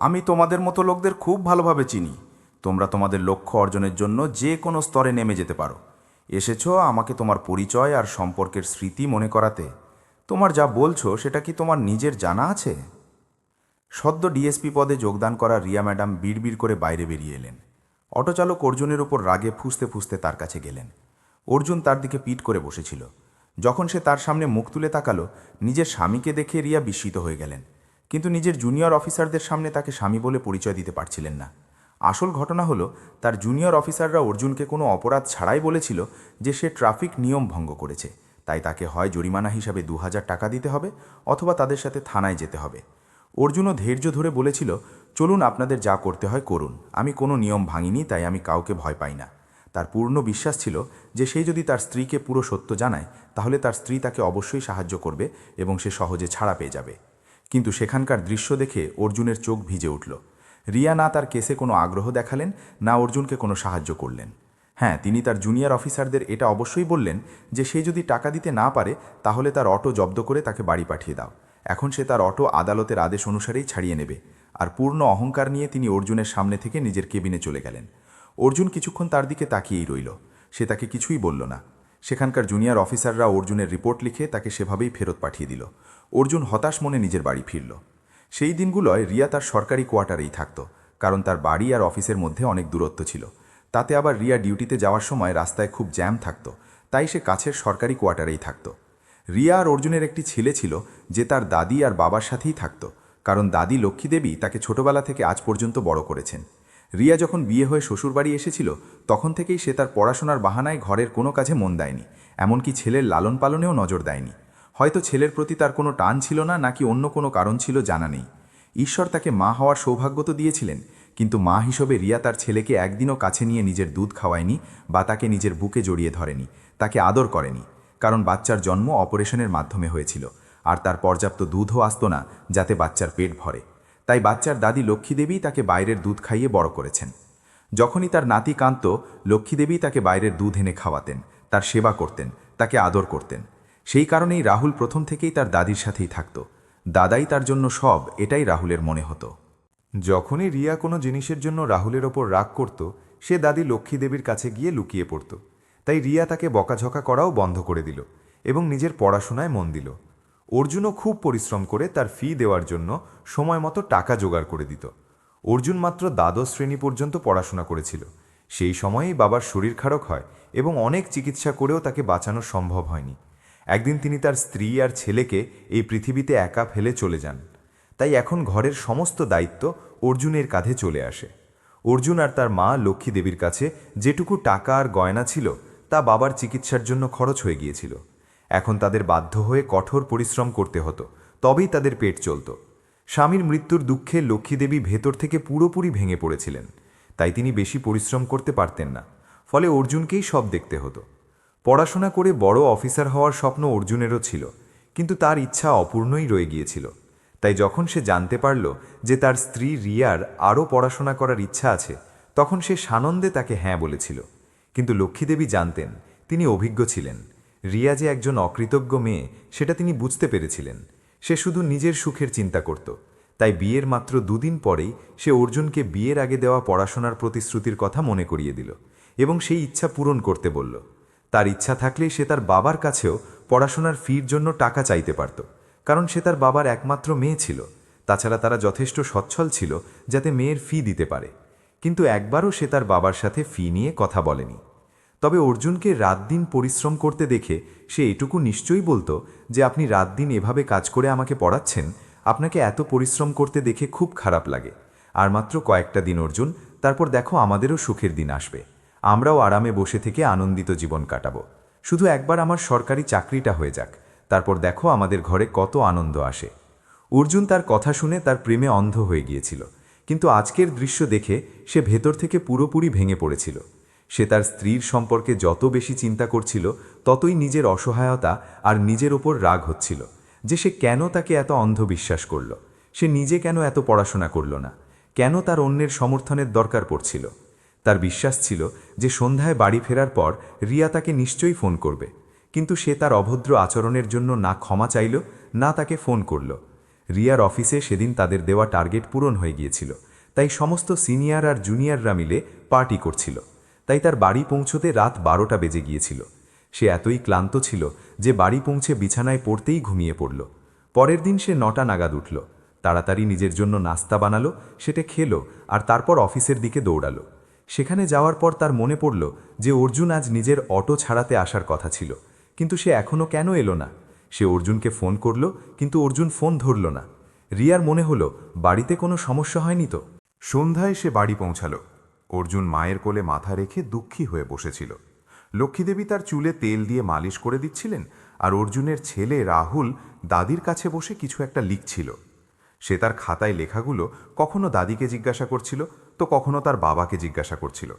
আমি তোমাদের মতো লোকদের খুব ভালোভাবে চিনি। তোমরা তোমাদের লক্ষ্য অর্জনের জন্য যে কোনো স্তরে নেমে যেতে পারো। এসেছো আমাকে তোমার পরিচয় আর সম্পর্কের স্মৃতি মনে করাতে। তোমার যা বলছো সেটা কি তোমার নিজের জানা আছে? সদ্য ডিএসপি পদে যোগদান করা রিয়া ম্যাডাম বিড়বিড় করে বাইরে বেরিয়ে এলেন। অটোচালক অর্জুনের উপর রাগে ফুঁসতে ফুঁসতে তার কাছে গেলেন। অর্জুন তার দিকে পিঠ করে বসেছিল। যখন সে তার সামনে মুখ তুলে তাকালো, নিজের স্বামীকে দেখে রিয়া বিস্মিত হয়ে গেলেন। কিন্তু নিজের জুনিয়র অফিসারদের সামনে তাকে স্বামী বলে পরিচয় দিতে পারছিলেন না। আসল ঘটনা হলো, তার জুনিয়র অফিসাররা অর্জুনকে কোনো অপরাধ ছাড়াই বলেছিল যে সে ট্রাফিক নিয়ম ভঙ্গ করেছে, তাই তাকে হয় জরিমানা হিসাবে ২০০০ টাকা দিতে হবে অথবা তাদের সাথে থানায় যেতে হবে। অর্জুনও ধৈর্য ধরে বলেছিল, চলুন আপনাদের যা করতে হয় করুন, আমি কোনো নিয়ম ভাঙিনি, তাই আমি কাউকে ভয় পাই না। তার পূর্ণ বিশ্বাস ছিল যে সে যদি তার স্ত্রীকে পুরো সত্য জানায় তাহলে তার স্ত্রী তাকে অবশ্যই সাহায্য করবে এবং সে সহজে ছাড়া পেয়ে যাবে। কিন্তু সেখানকার দৃশ্য দেখে অর্জুনের চোখ ভিজে উঠল। রিয়া না তার কেসে কোনো আগ্রহ দেখালেন, না অর্জুনকে কোনো সাহায্য করলেন। হ্যাঁ, তিনি তার জুনিয়র অফিসারদের এটা অবশ্যই বললেন যে সে যদি টাকা দিতে না পারে তাহলে তার অটো জব্দ করে তাকে বাড়ি পাঠিয়ে দাও। এখন সে তার অটো আদালতের আদেশ অনুসারেই ছাড়িয়ে নেবে। আর পূর্ণ অহংকার নিয়ে তিনি অর্জুনের সামনে থেকে নিজের কেবিনে চলে গেলেন। অর্জুন কিছুক্ষণ তার দিকে তাকিয়েই রইল। সে তাকে কিছুই বলল না। সেখানকার জুনিয়র অফিসাররা অর্জুনের রিপোর্ট লিখে তাকে সেভাবেই ফেরত পাঠিয়ে দিল। অর্জুন হতাশ মনে নিজের বাড়ি ফিরল। সেই দিনগুলোয় রিয়া তার সরকারি কোয়ার্টারেই থাকত, কারণ তার বাড়ি আর অফিসের মধ্যে অনেক দূরত্ব ছিল। তাতে আবার রিয়া ডিউটিতে যাওয়ার সময় রাস্তায় খুব জ্যাম থাকত, তাই সে কাছের সরকারি কোয়ার্টারেই থাকত। রিয়া আর অর্জুনের একটি ছেলে ছিল যে তার দাদি আর বাবার সাথেই থাকত, কারণ দাদি লক্ষ্মীদেবী তাকে ছোটবেলা থেকে আজ পর্যন্ত বড় করেছেন। রিয়া যখন বিয়ে হয়ে শ্বশুরবাড়ি এসেছিল তখন থেকেই সে তার পড়াশোনার বাহানায় ঘরের কোনো কাজে মন দেয়নি, এমনকি ছেলের লালন পালনেও নজর দেয়নি। হয়তো ছেলের প্রতি তার কোনো টান ছিল না, নাকি অন্য কোনো কারণ ছিল, জানা নেই। ঈশ্বর তাকে মা হওয়ার সৌভাগ্য তো দিয়েছিলেন, কিন্তু মা হিসেবে রিয়া তার ছেলেকে একদিনও কাছে নিয়ে নিজের দুধ খাওয়ায়নি বা তাকে নিজের বুকে জড়িয়ে ধরেনি, তাকে আদর করেনি। কারণ বাচ্চার জন্ম অপারেশনের মাধ্যমে হয়েছিল, আর তার পর্যাপ্ত দুধও আসতো না যাতে বাচ্চার পেট ভরে। তাই বাচ্চার দাদি লক্ষ্মীদেবী তাকে বাইরের দুধ খাইয়ে বড় করেছেন। যখনই তার নাতি কাঁদত, লক্ষ্মীদেবী তাকে বাইরের দুধ এনে খাওয়াতেন, তার সেবা করতেন, তাকে আদর করতেন। সেই কারণেই রাহুল প্রথম থেকেই তার দাদির সাথেই থাকত। দাদাই তার জন্য সব, এটাই রাহুলের মনে হতো। যখনই রিয়া কোনো জিনিসের জন্য রাহুলের ওপর রাগ করত, সে দাদি লক্ষ্মীদেবীর কাছে গিয়ে লুকিয়ে পড়ত। তাই রিয়া তাকে বকাঝকা করাও বন্ধ করে দিল এবং নিজের পড়াশোনায় মন দিল। অর্জুনও খুব পরিশ্রম করে তার ফি দেওয়ার জন্য সময় মতো টাকা জোগাড় করে দিত। অর্জুন মাত্র দ্বাদশ শ্রেণী পর্যন্ত পড়াশোনা করেছিল। সেই সময়েই বাবার শরীর খারাপ হয় এবং অনেক চিকিৎসা করেও তাকে বাঁচানো সম্ভব হয়নি। একদিন তিনি তার স্ত্রী আর ছেলেকে এই পৃথিবীতে একা ফেলে চলে যান। তাই এখন ঘরের সমস্ত দায়িত্ব অর্জুনের কাঁধে চলে আসে। অর্জুন আর তার মা লক্ষ্মী দেবীর কাছে যেটুকু টাকা আর গয়না ছিল তা বাবার চিকিৎসার জন্য খরচ হয়ে গিয়েছিল। এখন তাদের বাধ্য হয়ে কঠোর পরিশ্রম করতে হতো, তবেই তাদের পেট চলত। স্বামীর মৃত্যুর দুঃখে লক্ষ্মীদেবী ভেতর থেকে পুরোপুরি ভেঙে পড়েছিলেন, তাই তিনি বেশি পরিশ্রম করতে পারতেন না। ফলে অর্জুনকেই সব দেখতে হতো। পড়াশোনা করে বড় অফিসার হওয়ার স্বপ্ন অর্জুনেরও ছিল, কিন্তু তার ইচ্ছা অপূর্ণই রয়ে গিয়েছিল। তাই যখন সে জানতে পারল যে তার স্ত্রী রিয়ার আরও পড়াশোনা করার ইচ্ছা আছে, তখন সে সানন্দে তাকে হ্যাঁ বলেছিল। কিন্তু লক্ষ্মীদেবী জানতেন তিনি অভিজ্ঞ ছিলেন। রিয়া যে একজন অকৃতজ্ঞ মেয়ে সেটা তিনি বুঝতে পেরেছিলেন। সে শুধু নিজের সুখের চিন্তা করত। তাই বিয়ের মাত্র দুদিন পরেই সে অর্জুনকে বিয়ের আগে দেওয়া পড়াশোনার প্রতিশ্রুতির কথা মনে করিয়ে দিল এবং সেই ইচ্ছা পূরণ করতে বলল। তার ইচ্ছা থাকলেই সে তার বাবার কাছেও পড়াশোনার ফির জন্য টাকা চাইতে পারত, কারণ সে তার বাবার একমাত্র মেয়ে ছিল। তাছাড়া তারা যথেষ্ট সচ্ছল ছিল যাতে মেয়ের ফি দিতে পারে। কিন্তু একবারও সে তার বাবার সাথে ফি নিয়ে কথা বলেনি। তবে অর্জুনকে রাত দিন পরিশ্রম করতে দেখে সে এটুকু নিশ্চয়ই বলতো যে আপনি রাত দিন এভাবে কাজ করে আমাকে পড়াচ্ছেন, আপনাকে এত পরিশ্রম করতে দেখে খুব খারাপ লাগে। আর মাত্র কয়েকটা দিন অর্জুন, তারপর দেখো আমাদেরও সুখের দিন আসবে। আমরাও আরামে বসে থেকে আনন্দিত জীবন কাটাবো। শুধু একবার আমার সরকারি চাকরিটা হয়ে যাক, তারপর দেখো আমাদের ঘরে কত আনন্দ আসে। অর্জুন তার কথা শুনে তার প্রেমে অন্ধ হয়ে গিয়েছিল, কিন্তু আজকের দৃশ্য দেখে সে ভেতর থেকে পুরোপুরি ভেঙে পড়েছিল। সে তার স্ত্রীর সম্পর্কে যত বেশি চিন্তা করছিল, ততই নিজের অসহায়তা আর নিজের ওপর রাগ হচ্ছিল যে সে কেন তাকে এত অন্ধবিশ্বাস করল। সে নিজে কেন এত পড়াশোনা করল না, কেন তার অন্যের সমর্থনের দরকার পড়ছিল। তার বিশ্বাস ছিল যে সন্ধ্যায় বাড়ি ফেরার পর রিয়া তাকে নিশ্চয়ই ফোন করবে, কিন্তু সে তার অভদ্র আচরণের জন্য না ক্ষমা চাইল, না তাকে ফোন করল। রিয়ার অফিসে সেদিন তাদের দেওয়া টার্গেট পূরণ হয়ে গিয়েছিল, তাই সমস্ত সিনিয়র আর জুনিয়ররা মিলে পার্টি করছিল। তাই তার বাড়ি পৌঁছতে রাত 12টা বেজে গিয়েছিল। সে এতই ক্লান্ত ছিল যে বাড়ি পৌঁছে বিছানায় পড়তেই ঘুমিয়ে পড়ল। পরের দিন সে 9টা নাগাদ উঠল, তাড়াতাড়ি নিজের জন্য নাস্তা বানালো, সেটা খেলো আর তারপর অফিসের দিকে দৌড়ালো। সেখানে যাওয়ার পর তার মনে পড়ল যে অর্জুন আজ নিজের অটো ছাড়াতে আসার কথা ছিল, কিন্তু সে এখনও কেন এলো না। সে অর্জুনকে ফোন করল, কিন্তু অর্জুন ফোন ধরল না। রিয়ার মনে হলো বাড়িতে কোনো সমস্যা হয়নি তো। সন্ধ্যায় সে বাড়ি পৌঁছাল। অর্জুন মায়ের কোলে মাথা রেখে দুঃখী হয়ে বসেছিল। লক্ষ্মীদেবী তার চুলে তেল দিয়ে মালিশ করে দিচ্ছিলেন, আর অর্জুনের ছেলে রাহুল দাদির কাছে বসে কিছু একটা লিখছিল। সে তার খাতায় লেখাগুলো কখনো দাদিকে জিজ্ঞাসা করছিল, তো কখনো তার বাবাকে জিজ্ঞাসা করছিল।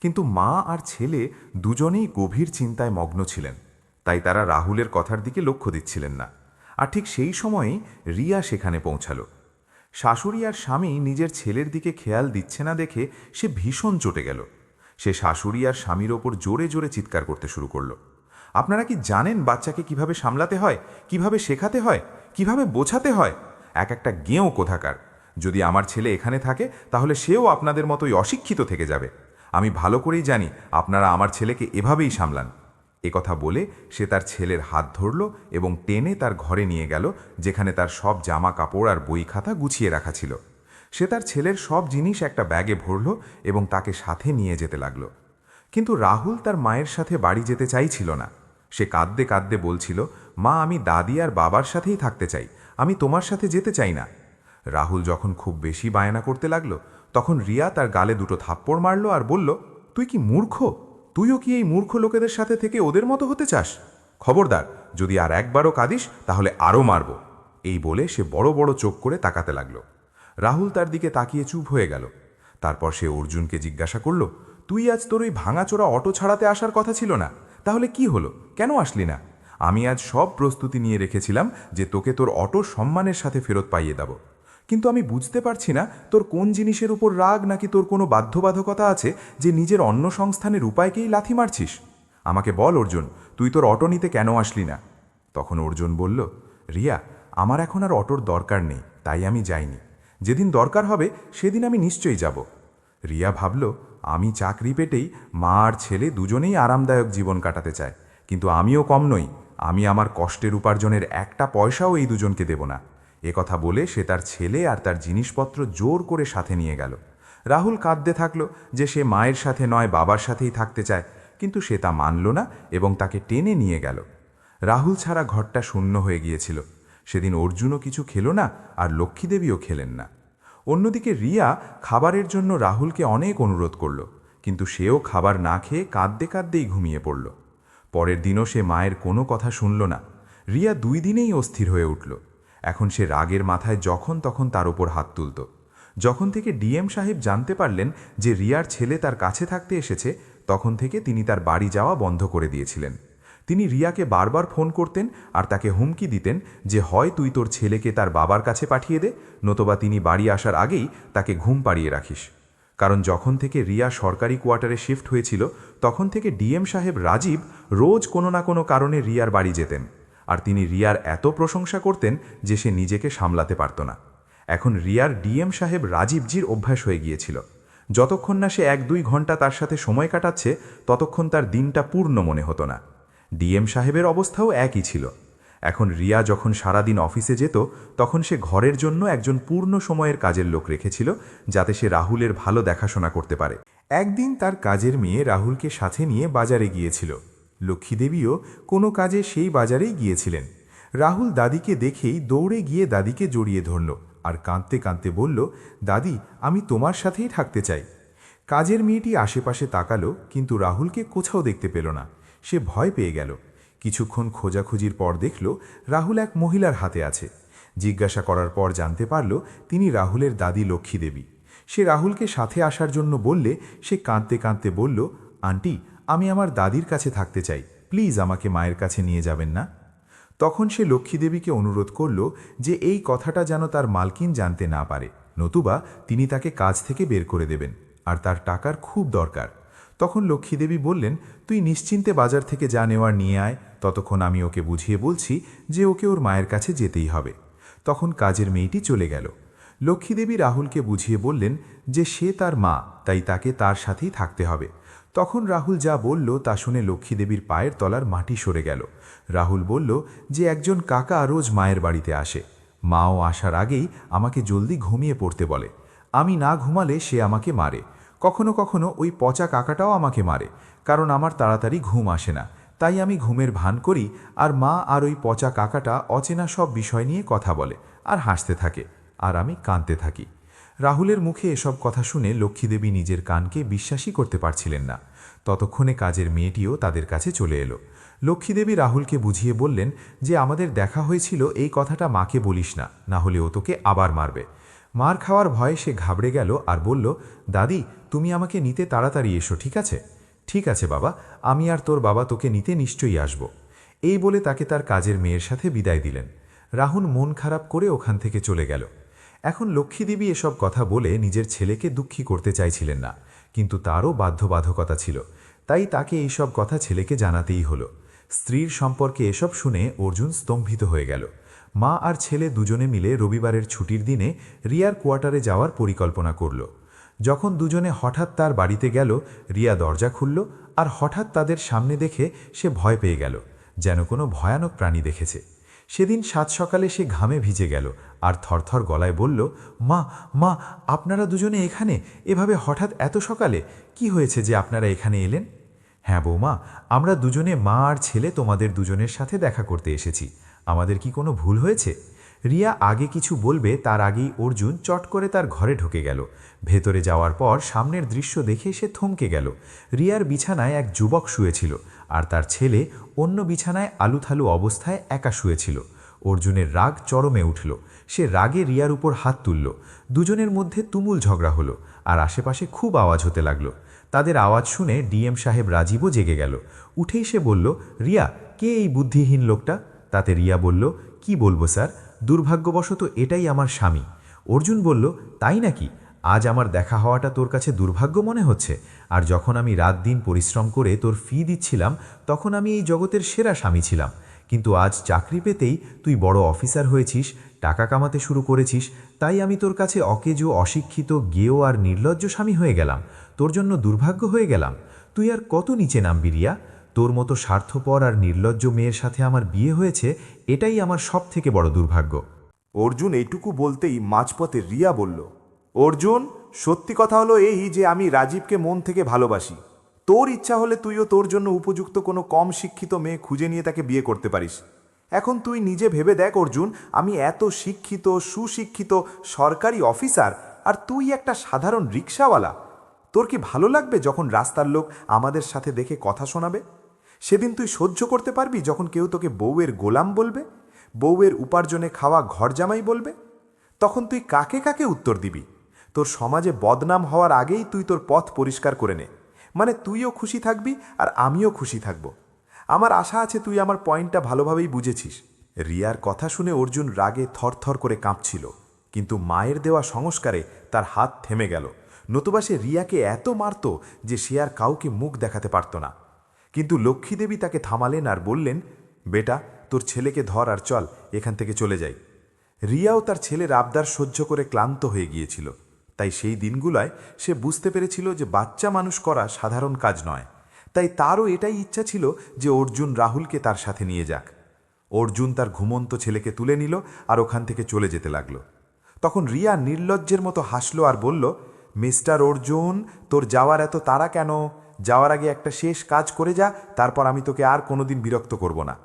কিন্তু মা আর ছেলে দুজনেই গভীর চিন্তায় মগ্ন ছিলেন, তাই তারা রাহুলের কথার দিকে লক্ষ্য দিচ্ছিলেন না। আর ঠিক সেই সময়েই রিয়া সেখানে পৌঁছালো। শাশুড়ি আর স্বামী নিজের ছেলের দিকে খেয়াল দিচ্ছে না দেখে সে ভীষণ চটে গেল। সে শাশুড়ি আর স্বামীর ওপর জোরে জোরে চিৎকার করতে শুরু করল। আপনারা কি জানেন বাচ্চাকে কিভাবে সামলাতে হয়, কিভাবে শেখাতে হয়, কিভাবে বোঝাতে হয়? এক একটা গেঁয়ো কোথাকার। যদি আমার ছেলে এখানে থাকে তাহলে সেও আপনাদের মতোই অশিক্ষিত থেকে যাবে। আমি ভালো করেই জানি আপনারা আমার ছেলেকে এভাবেই সামলান। একথা বলে সে তার ছেলের হাত ধরল এবং টেনে তার ঘরে নিয়ে গেল, যেখানে তার সব জামা কাপড় আর বই খাতা গুছিয়ে রাখা ছিল। সে তার ছেলের সব জিনিস একটা ব্যাগে ভরল এবং তাকে সাথে নিয়ে যেতে লাগল। কিন্তু রাহুল তার মায়ের সাথে বাড়ি যেতে চাইছিল না। সে কাঁদতে কাঁদতে বলছিল, মা, আমি দাদি আর বাবার সাথেই থাকতে চাই, আমি তোমার সাথে যেতে চাই না। রাহুল যখন খুব বেশি বায়না করতে লাগল, তখন রিয়া তার গালে দুটো থাপ্পড় মারল আর বলল, তুই কি মূর্খ? তুইও কি এই মূর্খ লোকেদের সাথে থেকে ওদের মতো হতে চাস? খবরদার, যদি আর একবারও কাঁদিস তাহলে আরও মারব। এই বলে সে বড় বড় চোখ করে তাকাতে লাগল। রাহুল তার দিকে তাকিয়ে চুপ হয়ে গেল। তারপর সে অর্জুনকে জিজ্ঞাসা করল, তুই আজ তোর ওই ভাঙাচোরা অটো ছাড়াতে আসার কথা ছিল না, তাহলে কি হলো, কেন আসলি না? আমি আজ সব প্রস্তুতি নিয়ে রেখেছিলাম যে তোকে তোর অটো সম্মানের সাথে ফেরত পাইয়ে দেব, কিন্তু আমি বুঝতে পারছি না তোর কোন জিনিসের উপর রাগ, নাকি তোর কোনো বাধ্যবাধকতা আছে যে নিজের অন্য সংস্থানের উপায়কেই লাথি মারছিস। আমাকে বল অর্জুন, তুই তোর অটো নিতে কেন আসলি না? তখন অর্জুন বলল, রিয়া, আমার এখন আর অটোর দরকার নেই, তাই আমি যাইনি। যেদিন দরকার হবে সেদিন আমি নিশ্চয়ই যাব। রিয়া ভাবল, আমি চাকরি পেটেই মা আর ছেলে দুজনেই আরামদায়ক জীবন কাটাতে চায়, কিন্তু আমিও কম নই। আমি আমার কষ্টের উপার্জনের একটা পয়সাও এই দুজনকে দেব না। একথা বলে সে তার ছেলে আর তার জিনিসপত্র জোর করে সাথে নিয়ে গেল। রাহুল কাঁদতে থাকল যে সে মায়ের সাথে নয় বাবার সাথেই থাকতে চায়, কিন্তু সে তা মানল না এবং তাকে টেনে নিয়ে গেল। রাহুল ছাড়া ঘরটা শূন্য হয়ে গিয়েছিল। সেদিন অর্জুনও কিছু খেল না আর লক্ষ্মীদেবীও খেলেন না। অন্যদিকে রিয়া খাবারের জন্য রাহুলকে অনেক অনুরোধ করল, কিন্তু সেও খাবার না খেয়ে কাঁদতে কাঁদতেই ঘুমিয়ে পড়ল। পরের দিনও সে মায়ের কোনো কথা শুনল না। রিয়া 2 দিনেই অস্থির হয়ে উঠল। এখন সে রাগের মাথায় যখন তখন তার ওপর হাত তুলত। যখন থেকে ডিএম সাহেব জানতে পারলেন যে রিয়ার ছেলে তার কাছে থাকতে এসেছে, তখন থেকে তিনি তার বাড়ি যাওয়া বন্ধ করে দিয়েছিলেন। তিনি রিয়াকে বারবার ফোন করতেন আর তাকে হুমকি দিতেন যে হয় তুই তোর ছেলেকে তার বাবার কাছে পাঠিয়ে দে, নতুবা তিনি বাড়ি আসার আগেই তাকে ঘুম পাড়িয়ে রাখিস। কারণ যখন থেকে রিয়া সরকারি কোয়ার্টারে শিফট হয়েছিল, তখন থেকে ডিএম সাহেব রাজীব রোজ কোনো না কোনো কারণে রিয়ার বাড়ি যেতেন, আর তিনি রিয়ার এত প্রশংসা করতেন যে সে নিজেকে সামলাতে পারত না। এখন রিয়ার ডিএম সাহেব রাজীবজির অভ্যাস হয়ে গিয়েছিল। যতক্ষণ না সে 1-2 ঘন্টা তার সাথে সময় কাটাচ্ছে, ততক্ষণ তার দিনটা পূর্ণ মনে হতো না। ডিএম সাহেবের অবস্থাও একই ছিল। এখন রিয়া যখন সারাদিন অফিসে যেত, তখন সে ঘরের জন্য একজন পূর্ণ সময়ের কাজের লোক রেখেছিল, যাতে সে রাহুলের ভালো দেখাশোনা করতে পারে। একদিন তার কাজের মেয়ে রাহুলকে সাথে নিয়ে বাজারে গিয়েছিল। লক্ষ্মীদেবীও কোনো কাজে সেই বাজারেই গিয়েছিলেন। রাহুল দাদিকে দেখেই দৌড়ে গিয়ে দাদিকে জড়িয়ে ধরল আর কাঁদতে কাঁদতে বলল, দাদি, আমি তোমার সাথেই থাকতে চাই। কাজের মেয়েটি আশেপাশে তাকালো, কিন্তু রাহুলকে কোথাও দেখতে পেল না। সে ভয় পেয়ে গেল। কিছুক্ষণ খোঁজাখুঁজির পর দেখল রাহুল এক মহিলার হাতে আছে। জিজ্ঞাসা করার পর জানতে পারল তিনি রাহুলের দাদি লক্ষ্মীদেবী। সে রাহুলকে সাথে আসার জন্য বললে সে কাঁদতে কাঁদতে বলল, আন্টি, আমি আমার দাদির কাছে থাকতে চাই, প্লিজ আমাকে মায়ের কাছে নিয়ে যাবেন না। তখন সে লক্ষ্মীদেবীকে অনুরোধ করল যে এই কথাটা যেন তার মালকিন জানতে না পারে, নতুবা তিনি তাকে কাজ থেকে বের করে দেবেন, আর তার টাকার খুব দরকার। তখন লক্ষ্মীদেবী বললেন, তুই নিশ্চিন্তে বাজার থেকে যা নেওয়ার নিয়ে আয়, ততক্ষণ আমি ওকে বুঝিয়ে বলছি যে ওকে ওর মায়ের কাছে যেতেই হবে। তখন কাজের মেয়েটি চলে গেল। লক্ষ্মীদেবী রাহুলকে বুঝিয়ে বললেন যে সে তার মা, তাই তাকে তার সাথেই থাকতে হবে। তখন রাহুল যা বলল তা শুনে লক্ষ্মীদেবীর পায়ের তলার মাটি সরে গেল। রাহুল বলল যে একজন কাকা রোজ মায়ের বাড়িতে আসে, মাও আসার আগেই আমাকে জলদি ঘুমিয়ে পড়তে বলে। আমি না ঘুমালে সে আমাকে মারে। কখনো কখনো ওই পচা কাকাটাও আমাকে মারে, কারণ আমার তাড়াতাড়ি ঘুম আসে না। তাই আমি ঘুমের ভান করি, আর মা আর ওই পচা কাকাটা অচেনা সব বিষয় নিয়ে কথা বলে আর হাসতে থাকে, আর আমি কাঁদতে থাকি। রাহুলের মুখে এসব কথা শুনে লক্ষ্মীদেবী নিজের কানকে বিশ্বাসই করতে পারছিলেন না। ততক্ষণে কাজের মেয়েটিও তাদের কাছে চলে এলো। লক্ষ্মীদেবী রাহুলকে বুঝিয়ে বললেন যে আমাদের দেখা হয়েছিল, এই কথাটা মাকে বলিস না, না হলে ও তোকে আবার মারবে। মার খাওয়ার ভয়ে সে ঘাবড়ে গেল আর বলল, দাদি তুমি আমাকে নিতে তাড়াতাড়ি এসো, ঠিক আছে? ঠিক আছে বাবা, আমি আর তোর বাবা তোকে নিতে নিশ্চয়ই আসব। এই বলে তাকে তার কাজের মেয়ের সাথে বিদায় দিলেন। রাহুল মন খারাপ করে ওখান থেকে চলে গেল। এখন লক্ষ্মীদেবী এসব কথা বলে নিজের ছেলেকে দুঃখী করতে চাইছিলেন না, কিন্তু তারও বাধ্যবাধকতা ছিল, তাই তাকে এইসব কথা ছেলেকে জানাতেই হলো। স্ত্রীর সম্পর্কে এসব শুনে অর্জুন স্তম্ভিত হয়ে গেল। মা আর ছেলে দুজনে মিলে রবিবারের ছুটির দিনে রিয়ার কোয়ার্টারে যাওয়ার পরিকল্পনা করল। যখন দুজনে হঠাৎ তার বাড়িতে গেল, রিয়া দরজা খুলল, আর হঠাৎ তাদের সামনে দেখে সে ভয় পেয়ে গেল, যেন কোনো ভয়ানক প্রাণী দেখেছে। সেদিন সাত সকালে সে ঘামে ভিজে গেল আর থরথর গলায় বলল, মা মা, আপনারা দুজনে এখানে এভাবে হঠাৎ এত সকালে? কি হয়েছে যে আপনারা এখানে এলেন? হ্যাঁ বৌমা, আমরা দুজনে মা আর ছেলে তোমাদের দুজনের সাথে দেখা করতে এসেছি। আমাদের কি কোনো ভুল হয়েছে? রিয়া আগে কিছু বলবে তার আগেই অর্জুন চট করে তার ঘরে ঢুকে গেল। ভেতরে যাওয়ার পর সামনের দৃশ্য দেখে সে থমকে গেল। রিয়ার বিছানায় এক যুবক শুয়েছিল, আর তার ছেলে অন্য বিছানায় আলুথালু অবস্থায় একা শুয়েছিল। অর্জুনের রাগ চরমে উঠল। সে রাগে রিয়ার উপর হাত তুলল। দুজনের মধ্যে তুমুল ঝগড়া হলো, আর আশেপাশে খুব আওয়াজ হতে লাগলো। তাদের আওয়াজ শুনে ডিএম সাহেব রাজীবও জেগে গেল। উঠেই সে বলল, রিয়া, কে এই বুদ্ধিহীন লোকটা? তাতে রিয়া বলল, কি বলবো স্যার, দুর্ভাগ্যবশত এটাই আমার স্বামী। অর্জুন বলল, তাই নাকি? আজ আমার দেখা হওয়াটা তোর কাছে দুর্ভাগ্য মনে হচ্ছে? আর যখন আমি রাত দিন পরিশ্রম করে তোর ফি দিচ্ছিলাম, তখন আমি এই জগতের সেরা স্বামী ছিলাম। কিন্তু আজ চাকরি পেতেই তুই বড় অফিসার হয়েছিস, টাকা কামাতে শুরু করেছিস, তাই আমি তোর কাছে অকেজো, অশিক্ষিত, গেয় আর নির্লজ্জ স্বামী হয়ে গেলাম। তোর জন্য দুর্ভাগ্য হয়ে গেলাম। তুই আর কত নিচে নামবি রিয়া? তোর মতো স্বার্থপর আর নির্লজ্জ মেয়ের সাথে আমার বিয়ে হয়েছে, এটাই আমার সবথেকে বড় দুর্ভাগ্য। অর্জুন এইটুকু বলতেই মাঝপথে রিয়া বলল, অর্জুন, সত্যি কথা হলো এই যে আমি রাজীবকে মন থেকে ভালোবাসি। তোর ইচ্ছা হলে তুইও তোর জন্য উপযুক্ত কোনো কম শিক্ষিত মেয়ে খুঁজে নিয়ে তাকে বিয়ে করতে পারিস। এখন তুই নিজে ভেবে দেখ অর্জুন, আমি এত শিক্ষিত, সুশিক্ষিত সরকারি অফিসার, আর তুই একটা সাধারণ রিক্সাওয়ালা। তোর কি ভালো লাগবে যখন রাস্তার লোক আমাদের সাথে দেখে কথা শোনাবে? সেদিন তুই সহ্য করতে পারবি যখন কেউ তোকে বউয়ের গোলাম বলবে, বউয়ের উপার্জনে খাওয়া ঘর জামাই বলবে? তখন তুই কাকে কাকে উত্তর দিবি? তোর সমাজে বদনাম হওয়ার আগেই তুই তোর পথ পরিষ্কার করে নে, মানে তুইও খুশি থাকবি আর আমিও খুশি থাকব। আমার আশা আছে তুই আমার পয়েন্টটা ভালোভাবেই বুঝেছিস। রিয়ার কথা শুনে অর্জুন রাগে থরথর করে কাঁপছিল, কিন্তু মায়ের দেওয়া সংস্কারে তার হাত থেমে গেল। নতুবা সে রিয়াকে এত মারত যে সে আর কাউকে মুখ দেখাতে পারত না। কিন্তু লক্ষ্মীদেবী তাকে থামালেন আর বললেন, বেটা, তোর ছেলেকে ধর আর চল এখান থেকে চলে যাই। রিয়াও তার ছেলের আবদার সহ্য করে ক্লান্ত হয়ে গিয়েছিল, তাই সেই দিনগুলোয় সে বুঝতে পেরেছিল যে বাচ্চা মানুষ করা সাধারণ কাজ নয়। তাই তারও এটাই ইচ্ছা ছিল যে অর্জুন রাহুলকে তার সাথে নিয়ে যাক। অর্জুন তার ঘুমন্ত ছেলেকে তুলে নিল আর ওখান থেকে চলে যেতে লাগল। তখন রিয়া নির্লজ্জের মতো হাসল আর বলল, মিস্টার অর্জুন, তোর যাওয়ার এত তাড়া কেন? যাওয়ার আগে একটা শেষ কাজ করে যা, তারপর আমি তোকে আর কোনোদিন বিরক্ত করব না।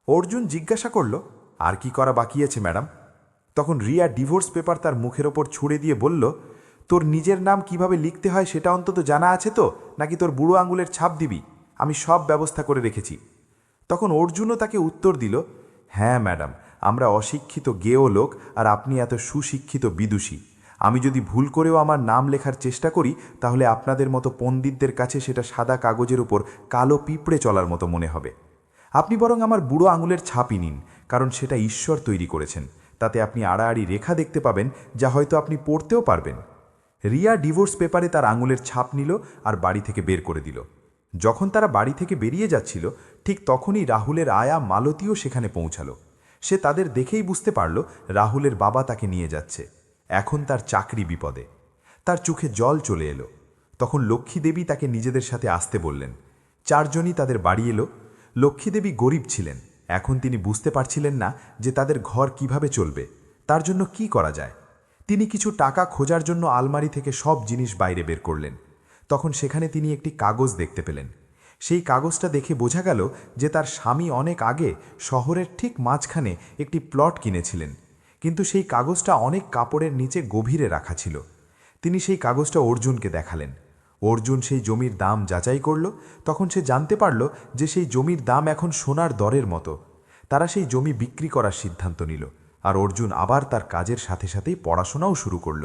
অর্জুন জিজ্ঞাসা করল, আর কি করা বাকি আছে ম্যাডাম? তখন রিয়া ডিভোর্স পেপার তার মুখের ওপর ছুঁড়ে দিয়ে বলল, তোর নিজের নাম কিভাবে লিখতে হয় সেটা অন্তত জানা আছে তো, নাকি তোর বুড়ো আঙুলের ছাপ দিবি? আমি সব ব্যবস্থা করে রেখেছি। তখন অর্জুনও তাকে উত্তর দিল, হ্যাঁ ম্যাডাম, আমরা অশিক্ষিত গেয় লোক আর আপনি এত সুশিক্ষিত বিদুষী। আমি যদি ভুল করেও আমার নাম লেখার চেষ্টা করি, তাহলে আপনাদের মতো পণ্ডিতদের কাছে সেটা সাদা কাগজের উপর কালো পিঁপড়ে চলার মতো মনে হবে। আপনি বরং আমার বুড়ো আঙুলের ছাপই নিন, কারণ সেটা ঈশ্বর তৈরি করেছেন। তাতে আপনি আড়াআড়ি রেখা দেখতে পাবেন, যা হয়তো আপনি পড়তেও পারবেন। রিয়া ডিভোর্স পেপারে তার আঙুলের ছাপ নিল আর বাড়ি থেকে বের করে দিল। যখন তারা বাড়ি থেকে বেরিয়ে যাচ্ছিল, ঠিক তখনই রাহুলের আয়া মালতীও সেখানে পৌঁছালো। সে তাদের দেখেই বুঝতে পারল রাহুলের বাবা তাকে নিয়ে যাচ্ছে। এখন তার চাকরি বিপদে। তার চোখে জল চলে এলো। তখন লক্ষ্মী দেবী তাকে নিজেদের সাথে আসতে বললেন। চারজনই তাদের বাড়ি এলো। লক্ষ্মী দেবী গরিব ছিলেন। এখন তিনি বুঝতে পারছিলেন না যে তাদের ঘর কিভাবে চলবে, তার জন্য কি করা যায়। তিনি কিছু টাকা খোঁজার জন্য আলমারি থেকে সব জিনিস বাইরে বের করলেন। তখন সেখানে তিনি একটি কাগজ দেখতে পেলেন। সেই কাগজটা দেখে বোঝা গেল যে তার স্বামী অনেক আগে শহরের ঠিক মাঝখানে একটি প্লট কিনেছিলেন, কিন্তু সেই কাগজটা অনেক কাপড়ের নিচে গভীরে রাখা ছিল। তিনি সেই কাগজটা অর্জুনকে দেখালেন। অর্জুন সেই জমির দাম যাচাই করল। তখন সে জানতে পারল যে সেই জমির দাম এখন সোনার দরের মতো। তারা সেই জমি বিক্রি করার সিদ্ধান্ত নিল, আর অর্জুন আবার তার কাজের সাথে সাথেই পড়াশোনাও শুরু করল।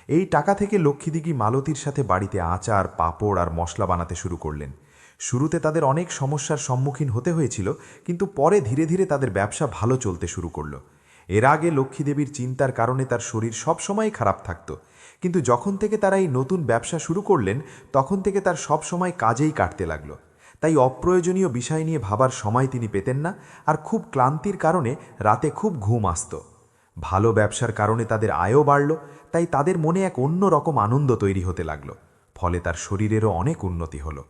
এই টাকা থেকে লক্ষ্মীদিঘি মালতীর সাথে বাড়িতে আচার, পাঁপড় আর মশলা বানাতে শুরু করলেন। শুরুতে তাদের অনেক সমস্যার সম্মুখীন হতে হয়েছিল, কিন্তু পরে ধীরে ধীরে তাদের ব্যবসা ভালো চলতে শুরু করল। এর আগে লক্ষ্মীদেবীর চিন্তার কারণে তার শরীর সবসময় খারাপ থাকত, কিন্তু যখন থেকে তারা এই নতুন ব্যবসা শুরু করলেন তখন থেকে তার সব সময় কাজেই কাটতে লাগলো। তাই অপ্রয়োজনীয় বিষয় নিয়ে ভাবার সময় তিনি পেতেন না, আর খুব ক্লান্তির কারণে রাতে খুব ঘুম আসত। ভালো ব্যবসার কারণে তাদের আয়ও বাড়ল, তাই তাদের মনে এক অন্য রকম আনন্দ তৈরি হতে লাগলো। ফলে তার শরীরেরও অনেক উন্নতি হলো।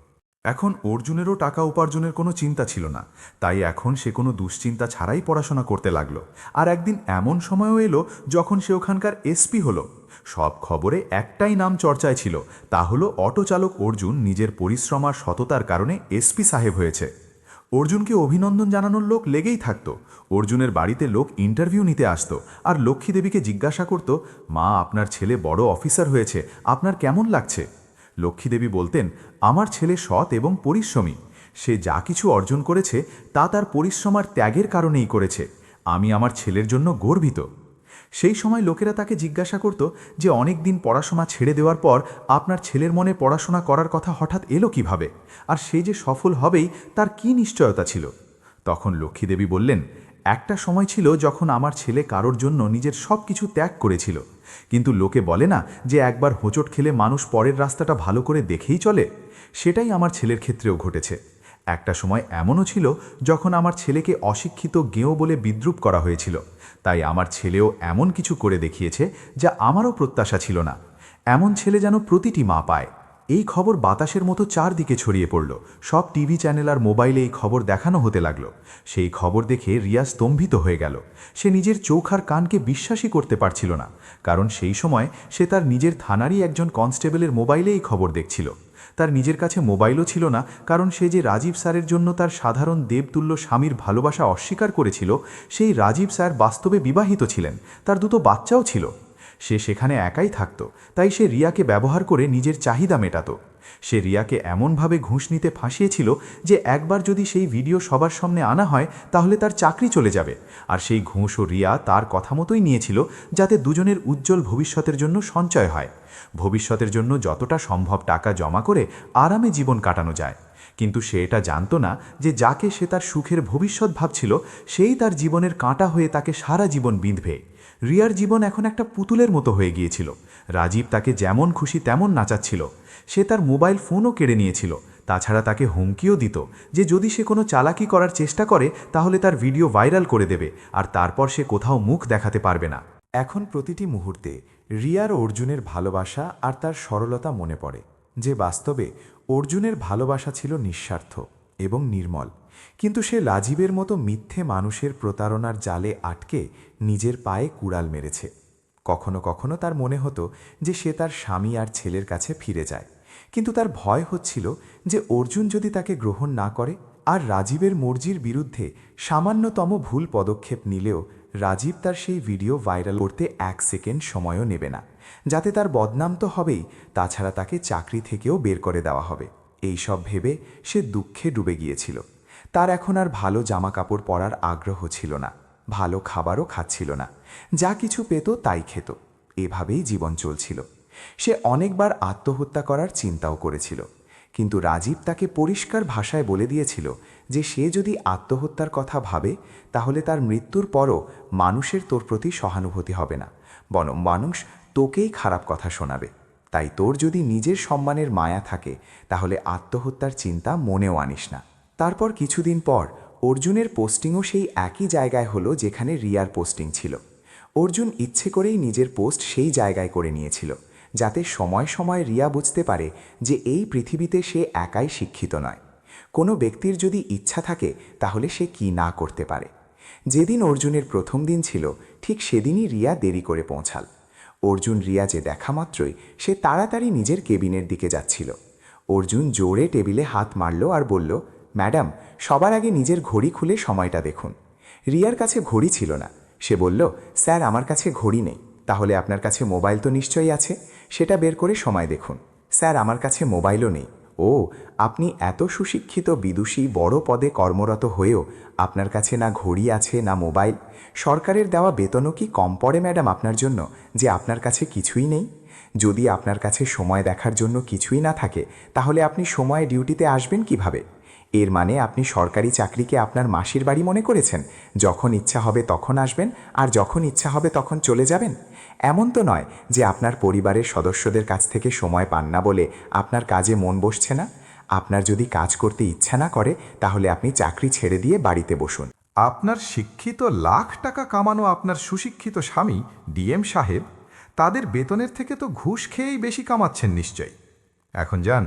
এখন অর্জুনেরও টাকা উপার্জনের কোনো চিন্তা ছিল না, তাই এখন সে কোনো দুশ্চিন্তা ছাড়াই পড়াশোনা করতে লাগলো। আর একদিন এমন সময়ও এলো যখন সে ওখানকার এসপি হলো। সব খবরে একটাই নাম চর্চায় ছিল, তা হলো অটো চালক অর্জুন নিজের পরিশ্রম আর সততার কারণে এসপি সাহেব হয়েছে। অর্জুনকে অভিনন্দন জানানোর লোক লেগেই থাকতো। অর্জুনের বাড়িতে লোক ইন্টারভিউ নিতে আসতো, আর লক্ষ্মী দেবীকে জিজ্ঞাসা করত, মা, আপনার ছেলে বড় অফিসার হয়েছে, আপনার কেমন লাগছে? লক্ষ্মী দেবী বলতেন, আমার ছেলে সৎ এবং পরিশ্রমী। সে যা কিছু অর্জন করেছে তা তার পরিশ্রম আর ত্যাগের কারণেই করেছে। আমি আমার ছেলের জন্য গর্বিত। সেই সময় লোকেরা তাকে জিজ্ঞাসা করত যে অনেক দিন পড়াশোনা ছেড়ে দেওয়ার পর আপনার ছেলের মনে পড়াশোনা করার কথা হঠাৎ এলো কিভাবে, আর সে যে সফল হবেই তার কি নিশ্চয়তা ছিল? তখন লক্ষ্মী দেবী বললেন, একটা সময় ছিল যখন আমার ছেলে কারোর জন্য নিজের সব কিছু ত্যাগ করেছিল, কিন্তু লোকে বলে না যে একবার হোঁচট খেলে মানুষ পরের রাস্তাটা ভালো করে দেখেই চলে। সেটাই আমার ছেলের ক্ষেত্রেও ঘটেছে। একটা সময় এমনও ছিল যখন আমার ছেলেকে অশিক্ষিত গেঁয়ো বলে বিদ্রূপ করা হয়েছিল, তাই আমার ছেলেও এমন কিছু করে দেখিয়েছে যা আমারও প্রত্যাশা ছিল না। এমন ছেলে যেন প্রতিটি মা পায়। এই খবর বাতাসের মতো চারদিকে ছড়িয়ে পড়ল। সব টিভি চ্যানেল আর মোবাইলে এই খবর দেখানো হতে লাগলো। সেই খবর দেখে রিয়া স্তম্ভিত হয়ে গেল। সে নিজের চোখ আর কানকে বিশ্বাসই করতে পারছিল না, কারণ সেই সময় সে তার নিজের থানারই একজন কনস্টেবলের মোবাইলে এই খবর দেখছিল। তার নিজের কাছে মোবাইলও ছিল না, কারণ সে যে রাজীব স্যারের জন্য তার সাধারণ দেবতুল্য স্বামীর ভালোবাসা অস্বীকার করেছিল, সেই রাজীব স্যার বাস্তবে বিবাহিত ছিলেন, তার দুটো বাচ্চাও ছিল। সে সেখানে একাই থাকত, তাই সে রিয়াকে ব্যবহার করে নিজের চাহিদা মেটাত। সে রিয়াকে এমনভাবে ঘুষ নিতে ফাঁসিয়েছিল যে একবার যদি সেই ভিডিও সবার সামনে আনা হয় তাহলে তার চাকরি চলে যাবে। আর সেই ঘুষ ও রিয়া তার কথা মতোই নিয়েছিল, যাতে দুজনের উজ্জ্বল ভবিষ্যতের জন্য সঞ্চয় হয়, ভবিষ্যতের জন্য যতটা সম্ভব টাকা জমা করে আরামে জীবন কাটানো যায়। কিন্তু সে এটা জানত না যে যাকে সে তার সুখের ভবিষ্যৎ ভাবছিল সেই তার জীবনের কাঁটা হয়ে তাকে সারা জীবন বিঁধবে। রিয়ার জীবন এখন একটা পুতুলের মতো হয়ে গিয়েছিল। রাজীব তাকে যেমন খুশি তেমন নাচাচ্ছিল। সে তার মোবাইল ফোনও কেড়ে নিয়েছিল। তাছাড়া তাকে হুমকিও দিত যে যদি সে কোনো চালাকি করার চেষ্টা করে তাহলে তার ভিডিও ভাইরাল করে দেবে, আর তারপর সে কোথাও মুখ দেখাতে পারবে না। এখন প্রতিটি মুহূর্তে রিয়ার অর্জুনের ভালোবাসা আর তার সরলতা মনে পড়ে, যে বাস্তবে অর্জুনের ভালোবাসা ছিল নিঃস্বার্থ এবং নির্মল, কিন্তু সে রাজীবের মতো মিথ্যে মানুষের প্রতারণার জালে আটকে নিজের পায়ে কুড়াল মেরেছে। কখনো কখনো তার মনে হতো যে সে তার স্বামী আর ছেলের কাছে ফিরে যায়, কিন্তু তার ভয় হচ্ছিল যে অর্জুন যদি তাকে গ্রহণ না করে, আর রাজীবের মর্জির বিরুদ্ধে সামান্যতম ভুল পদক্ষেপ নিলেও রাজীব তার সেই ভিডিও ভাইরাল করতে 1 সেকেন্ড সময়ও নেবে না, যাতে তার বদনাম তো হবেই, তাছাড়া তাকে চাকরি থেকেও বের করে দেওয়া হবে। এই সব ভেবে সে দুঃখে ডুবে গিয়েছিল। তার এখন আর ভালো জামা কাপড় পরার আগ্রহ ছিল না, ভালো খাবারও খাচ্ছিল না, যা কিছু পেত তাই খেত। এভাবেই জীবন চলছিল। সে অনেকবার আত্মহত্যা করার চিন্তাও করেছিল, কিন্তু রাজীব তাকে পরিষ্কার ভাষায় বলে দিয়েছিল যে সে যদি আত্মহত্যার কথা ভাবে তাহলে তার মৃত্যুর পরও মানুষের তোর প্রতি সহানুভূতি হবে না, বরং মানুষ তোকেই খারাপ কথা শোনাবে। তাই তোর যদি নিজের সম্মানের মায়া থাকে তাহলে আত্মহত্যার চিন্তা মনেও আনিস না। তারপর কিছুদিন পর অর্জুনের পোস্টিংও সেই একই জায়গায় হলো যেখানে রিয়ার পোস্টিং ছিল। অর্জুন ইচ্ছে করেই নিজের পোস্ট সেই জায়গায় করে নিয়েছিল, যাতে সময় সময় রিয়া বুঝতে পারে যে এই পৃথিবীতে সে একাই শিক্ষিত নয়। কোনো ব্যক্তির যদি ইচ্ছা থাকে তাহলে সে কি না করতে পারে। যেদিন অর্জুনের প্রথম দিন ছিল, ঠিক সেদিনই রিয়া দেরি করে পৌঁছাল। অর্জুন রিয়া যে দেখা মাত্রই সে তাড়াতাড়ি নিজের কেবিনের দিকে যাচ্ছিল। অর্জুন জোরে টেবিলে হাত মারল আর বলল, ম্যাডাম, সবার আগে নিজের ঘড়ি খুলে সময়টা দেখুন। রিয়ার কাছে ঘড়ি ছিল না। সে বলল, স্যার, আমার কাছে ঘড়ি নেই। তাহলে আপনার কাছে মোবাইল তো নিশ্চয়ই আছে, সেটা বের করে সময় দেখুন। স্যার, আমার কাছে মোবাইলও নেই। ও, আপনি এত সুশিক্ষিত, বিদুষী, বড় পদে কর্মরত হয়েও আপনার কাছে না ঘড়ি আছে না মোবাইল। সরকারের দেওয়া বেতনও কি কম পড়ে ম্যাডাম আপনার জন্য যে আপনার কাছে কিছুই নেই? যদি আপনার কাছে সময় দেখার জন্য কিছুই না থাকে, তাহলে আপনি সময়ে ডিউটিতে আসবেন কিভাবে? এর মানে আপনি সরকারি চাকরিকে আপনার মাসির বাড়ি মনে করেছেন, যখন ইচ্ছা হবে তখন আসবেন আর যখন ইচ্ছা হবে তখন চলে যাবেন? এমন তো নয় যে আপনার পরিবারের সদস্যদের কাছ থেকে সময় পান না বলে আপনার কাজে মন বসছে না। আপনার যদি কাজ করতে ইচ্ছা না করে, তাহলে আপনি চাকরি ছেড়ে দিয়ে বাড়িতে বসুন। আপনার শিক্ষিত লাখ টাকা কামানো আপনার সুশিক্ষিত স্বামী ডিএম সাহেব তাদের বেতনের থেকে তো ঘুষ খেয়েই বেশি কামাচ্ছেন নিশ্চয়ই। এখন যান,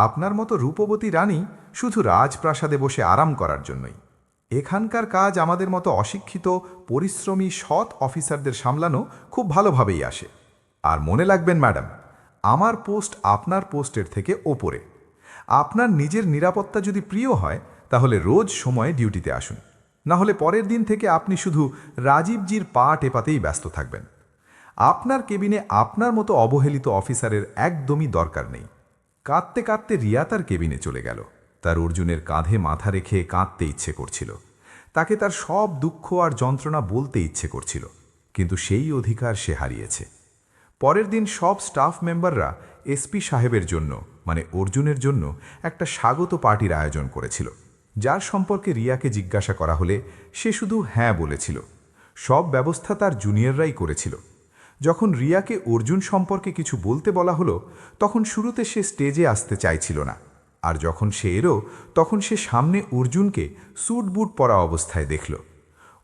আপনার মতো রূপবতী রানী শুধু রাজপ্রাসাদে বসে আরাম করার জন্যই। এখানকার কাজ আমাদের মতো অশিক্ষিত, পরিশ্রমী, সৎ অফিসারদের সামলানো খুব ভালোভাবেই আসে। আর মনে রাখবেন ম্যাডাম, আমার পোস্ট আপনার পোস্টের থেকে ওপরে। আপনার নিজের নিরাপত্তা যদি প্রিয় হয়, তাহলে রোজ সময়ে ডিউটিতে আসুন। না হলে পরের দিন থেকে আপনি শুধু রাজীবজির পা টেপাতেই ব্যস্ত থাকবেন। আপনার কেবিনে আপনার মতো অবহেলিত অফিসারের একদমই দরকার নেই। কাঁদতে কাঁদতে রিয়া তার কেবিনে চলে গেল। তার অর্জুনের কাঁধে মাথা রেখে কাঁদতে ইচ্ছে করছিল। তাকে তার সব দুঃখ আর যন্ত্রণা বলতে ইচ্ছে করছিল, কিন্তু সেই অধিকার সে হারিয়েছে। পরের দিন সব স্টাফ মেম্বাররা এসপি সাহেবের জন্য, মানে অর্জুনের জন্য, একটা স্বাগত পার্টির আয়োজন করেছিল, যার সম্পর্কে রিয়াকে জিজ্ঞাসা করা হলে সে শুধু হ্যাঁ বলেছিল। সব ব্যবস্থা তার জুনিয়ররাই করেছিল। যখন রিয়াকে অর্জুন সম্পর্কে কিছু বলতে বলা হলো, তখন শুরুতে সে স্টেজে আসতে চাইছিল না। আর যখন সে এলো, তখন সে সামনে অর্জুনকে স্যুট বুট পরা অবস্থায় দেখল।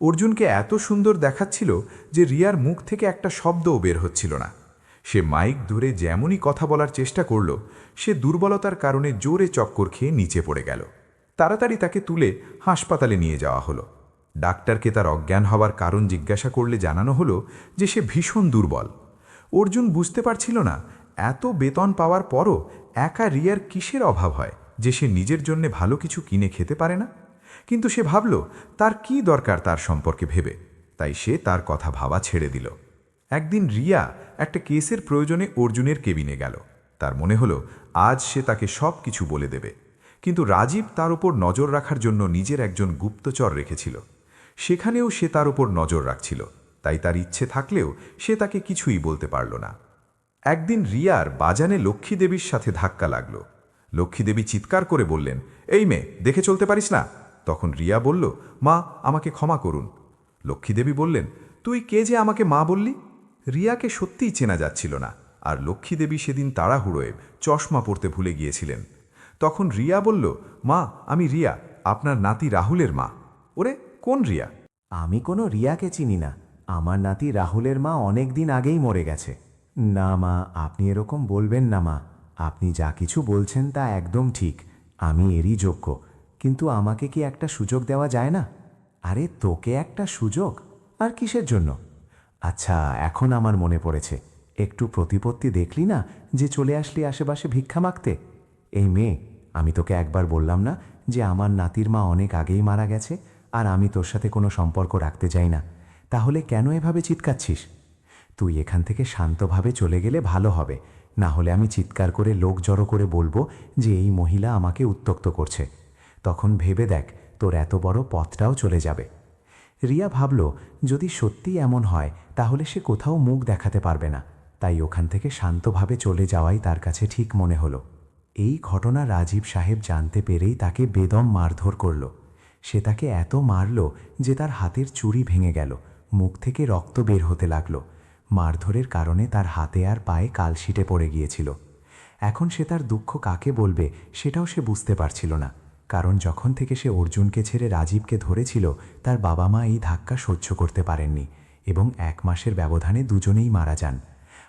অর্জুনকে এত সুন্দর দেখাচ্ছিল যে রিয়ার মুখ থেকে একটা শব্দও বের হচ্ছিল না। সে মাইক ধরে যেমনই কথা বলার চেষ্টা করল, সে দুর্বলতার কারণে জোরে চক্কর খেয়ে নিচে পড়ে গেল। তাড়াতাড়ি তাকে তুলে হাসপাতালে নিয়ে যাওয়া হলো। ডাক্তারকে তার অজ্ঞান হওয়ার কারণ জিজ্ঞাসা করলে জানানো হলো যে সে ভীষণ দুর্বল। অর্জুন বুঝতে পারছিল না, এত বেতন পাওয়ার পরও একা রিয়ার কিসের অভাব হয় যে সে নিজের জন্য ভালো কিছু কিনে খেতে পারে না। কিন্তু সে ভাবল তার কি দরকার তার সম্পর্কে ভেবে, তাই সে তার কথা ভাবা ছেড়ে দিল। একদিন রিয়া একটা কেসের প্রয়োজনে অর্জুনের কেবিনে গেল। তার মনে হলো আজ সে তাকে সব কিছু বলে দেবে, কিন্তু রাজীব তার উপর নজর রাখার জন্য নিজের একজন গুপ্তচর রেখেছিল। সেখানেও সে তার উপর নজর রাখছিল, তাই তার ইচ্ছে থাকলেও সে তাকে কিছুই বলতে পারল না। একদিন রিয়ার বাজানে লক্ষ্মী দেবীর সাথে ধাক্কা লাগল। লক্ষ্মী দেবী চিৎকার করে বললেন, এই মেয়ে, দেখে চলতে পারিস না? তখন রিয়া বলল, মা, আমাকে ক্ষমা করুন। লক্ষ্মী দেবী বললেন, তুই কে যে আমাকে মা বললি? রিয়াকে সত্যিই চেনা যাচ্ছিল না, আর লক্ষ্মী দেবী সেদিন তাড়াহুড়োয় চশমা পরতে ভুলে গিয়েছিলেন। তখন রিয়া বলল, মা, আমি রিয়া, আপনার নাতি রাহুলের মা। ওরে, কোন রিয়া? আমি কোনো রিয়াকে চিনি না। আমার নাতি রাহুলের মা অনেক দিন আগেই মরে গেছে। না মা, আপনি এরকম বলবেন না মা। আপনি যা কিছু বলছেন তা একদম ঠিক। আমি এরই যোগ্য। কিন্তু আমাকে কি একটা সুযোগ দেওয়া যায় না? আরে, তোকে একটা সুযোগ? আর কিসের জন্য? আচ্ছা, এখন আমার মনে পড়েছে। একটু প্রতিপত্তি দেখলি না যে চলে আসলি আশেপাশে ভিক্ষা মাগতে? এই মেয়ে, আমি তোকে একবার বললাম না যে আমার নাতির মা অনেক আগেই মারা গেছে আর আমি তোর সাথে কোনো সম্পর্ক রাখতে চাই না? তাহলে কেন এভাবে চিৎকাচ্ছিস? তুই এখান থেকে শান্তভাবে চলে গেলে ভালো হবে, না হলে আমি চিৎকার করে লোক জড়ো করে বলবো যে এই মহিলা আমাকে উত্ত্যক্ত করছে। তখন ভেবে দেখ, তোর এত বড় পথটাও চলে যাবে। রিয়া ভাবল, যদি সত্যি এমন হয় তাহলে সে কোথাও মুখ দেখাতে পারবে না, তাই ওখান থেকে শান্তভাবে চলে যাওয়াই তার কাছে ঠিক মনে হলো। এই ঘটনা রাজীব সাহেব জানতে পেরেই তাকে বেদম মারধর করল। সে তাকে এত মারল যে তার হাতের চুড়ি ভেঙে গেল, মুখ থেকে রক্ত বের হতে লাগল। মারধরের কারণে তার হাতে আর পায়ে কালশিটে পড়ে গিয়েছিল। এখন সে তার দুঃখ কাকে বলবে সেটাও সে বুঝতে পারছিল না। কারণ যখন থেকে সে অর্জুনকে ছেড়ে রাজীবকে ধরেছিল তার বাবা মা এই ধাক্কা সহ্য করতে পারেননি এবং 1 মাসের ব্যবধানে দুজনেই মারা যান।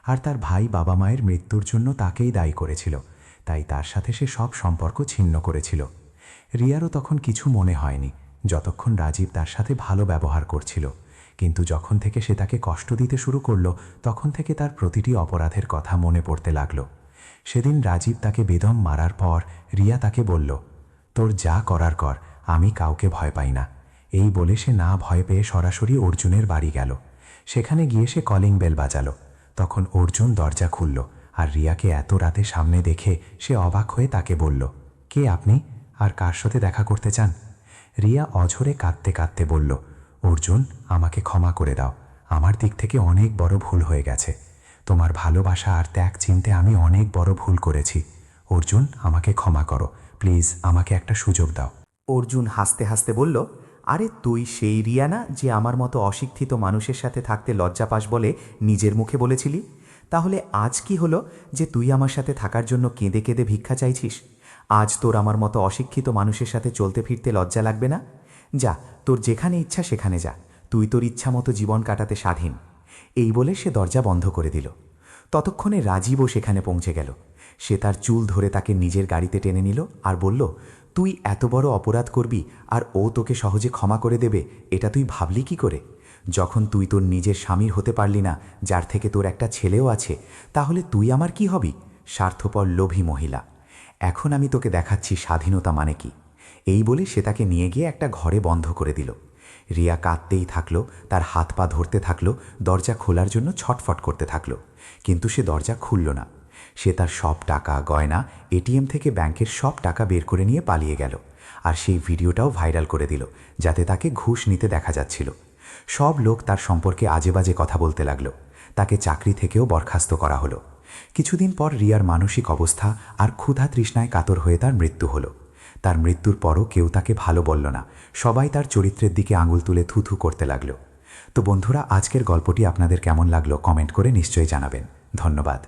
আর তার ভাই বাবা মায়ের মৃত্যুর জন্য তাকেই দায়ী করেছিল, তাই তার সাথে সে সব সম্পর্ক ছিন্ন করেছিল। রিয়ারও তখন কিছু মনে হয়নি যতক্ষণ রাজীব তার সাথে ভালো ব্যবহার করছিল, কিন্তু যখন থেকে সে তাকে কষ্ট দিতে শুরু করলো তখন থেকে তার প্রতিটি অপরাধের কথা মনে পড়তে লাগলো। সেদিন রাজীব তাকে বেদম মারার পর রিয়া তাকে বলল, তোর যা করার কর, আমি কাউকে ভয় পাই না। এই বলে সে না ভয় পেয়ে সরাসরি অর্জুনের বাড়ি গেল। সেখানে গিয়ে সে কলিং বেল বাজালো। তখন অর্জুন দরজা খুলল আর রিয়াকে এত রাতে সামনে দেখে সে অবাক হয়ে তাকে বলল, কে আপনি আর কার সাথে দেখা করতে চান? রিয়া অঝরে কাঁদতে কাঁদতে বলল, অর্জুন, আমাকে ক্ষমা করে দাও, আমার দিক থেকে অনেক বড় ভুল হয়ে গেছে। তোমার ভালোবাসা আর ত্যাগ চিনতে আমি অনেক বড় ভুল করেছি। অর্জুন, আমাকে ক্ষমা করো, প্লিজ আমাকে একটা সুযোগ দাও। অর্জুন হাসতে হাসতে বলল, আরে তুই সেই রিয়া না যে আমার মতো অশিক্ষিত মানুষের সাথে থাকতে লজ্জা পাস বলে নিজের মুখে বলেছিলি? তাহলে আজ কি হলো যে তুই আমার সাথে থাকার জন্য কেঁদে কেঁদে ভিক্ষা চাইছিস? আজ তোর আমার মতো অশিক্ষিত মানুষের সাথে চলতে ফিরতে লজ্জা লাগবে না? যা, তোর যেখানে ইচ্ছা সেখানে যা, তুই তোর ইচ্ছা মতো জীবন কাটাতে স্বাধীন। এই বলে সে দরজা বন্ধ করে দিল। ততক্ষণে রাজীবও সেখানে পৌঁছে গেল। সে তার চুল ধরে তাকে নিজের গাড়িতে টেনে নিল আর বলল, তুই এত বড় অপরাধ করবি আর ও তোকে সহজে ক্ষমা করে দেবে, এটা তুই ভাবলি কি করে? যখন তুই তোর নিজের স্বামীর হতে পারলি না, যার থেকে তোর একটা ছেলেও আছে, তাহলে তুই আমার কি হবি? স্বার্থপর লোভী মহিলা। এখন আমি তোকে দেখাচ্ছি স্বাধীনতা মানে কি। এই বলে সে তাকে নিয়ে গিয়ে একটা ঘরে বন্ধ করে দিল। রিয়া কাঁদতেই থাকলো, তার হাত পা ধরতে থাকলো, দরজা খোলার জন্য ছটফট করতে থাকলো, কিন্তু সে দরজা খুলল না। সে তার সব টাকা, গয়না, এটিএম থেকে ব্যাংকের সব টাকা বের করে নিয়ে পালিয়ে গেল। আর সেই ভিডিওটাও ভাইরাল করে দিল, যাতে তাকে ঘুষ নিতে দেখা যাচ্ছিল। সব লোক তার সম্পর্কে আজে বাজে কথা বলতে লাগলো। তাকে চাকরি থেকেও বরখাস্ত করা হলো। কিছুদিন পর রিয়ার মানসিক অবস্থা আর ক্ষুধা তৃষ্ণায় কাতর হয়ে তার মৃত্যু হলো। তার মৃত্যুর পরও কেউ তাকে ভালো বলল না, সবাই তার চরিত্রের দিকে আঙুল তুলে থুথু করতে লাগলো। তো বন্ধুরা, আজকের গল্পটি আপনাদের কেমন লাগলো কমেন্ট করে নিশ্চয়ই জানাবেন। ধন্যবাদ।